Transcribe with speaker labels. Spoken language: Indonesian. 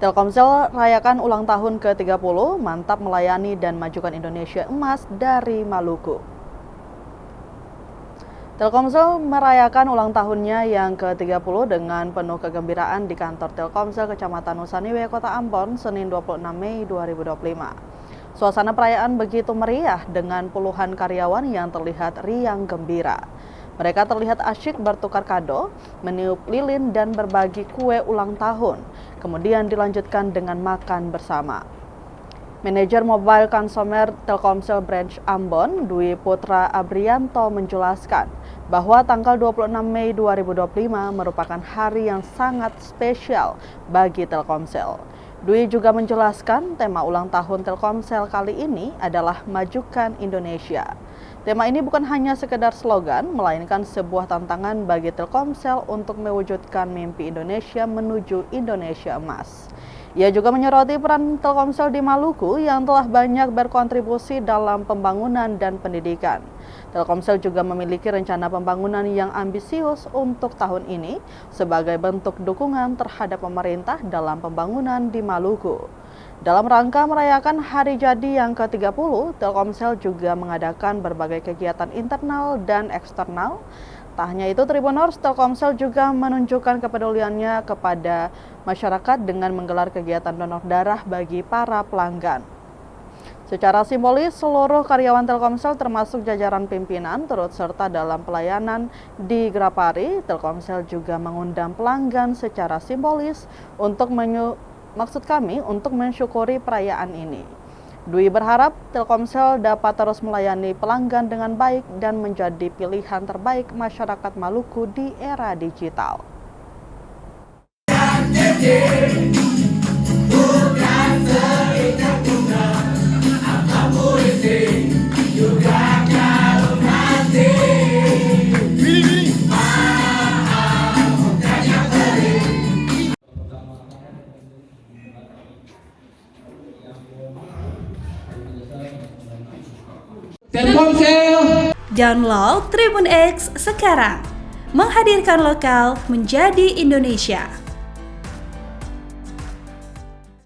Speaker 1: Telkomsel rayakan ulang tahun ke-30, mantap melayani dan majukan Indonesia emas dari Maluku. Telkomsel merayakan ulang tahunnya yang ke-30 dengan penuh kegembiraan di kantor Telkomsel Kecamatan Nusaniwe, Kota Ambon, Senin 26 Mei 2025. Suasana perayaan begitu meriah dengan puluhan karyawan yang terlihat riang gembira. Mereka terlihat asyik bertukar kado, meniup lilin dan berbagi kue ulang tahun. Kemudian dilanjutkan dengan makan bersama. Manajer Mobile Consumer Telkomsel Branch Ambon, Dwi Putra Abrianto menjelaskan bahwa tanggal 26 Mei 2025 merupakan hari yang sangat spesial bagi Telkomsel. Dwi juga menjelaskan tema ulang tahun Telkomsel kali ini adalah Majukan Indonesia. Tema ini bukan hanya sekedar slogan, melainkan sebuah tantangan bagi Telkomsel untuk mewujudkan mimpi Indonesia menuju Indonesia emas. Ia juga menyoroti peran Telkomsel di Maluku yang telah banyak berkontribusi dalam pembangunan dan pendidikan. Telkomsel juga memiliki rencana pembangunan yang ambisius untuk tahun ini sebagai bentuk dukungan terhadap pemerintah dalam pembangunan di Maluku. Dalam rangka merayakan hari jadi yang ke-30, Telkomsel juga mengadakan berbagai kegiatan internal dan eksternal. Tak hanya itu, Tribuners, Telkomsel juga menunjukkan kepeduliannya kepada masyarakat dengan menggelar kegiatan donor darah bagi para pelanggan. Secara simbolis, seluruh karyawan Telkomsel termasuk jajaran pimpinan turut serta dalam pelayanan di Grapari. Telkomsel juga mengundang pelanggan secara simbolis untuk untuk mensyukuri perayaan ini. Dwi berharap Telkomsel dapat terus melayani pelanggan dengan baik dan menjadi pilihan terbaik masyarakat Maluku di era digital.
Speaker 2: Telkomsel.
Speaker 3: Download Tribun X sekarang, menghadirkan lokal menjadi Indonesia.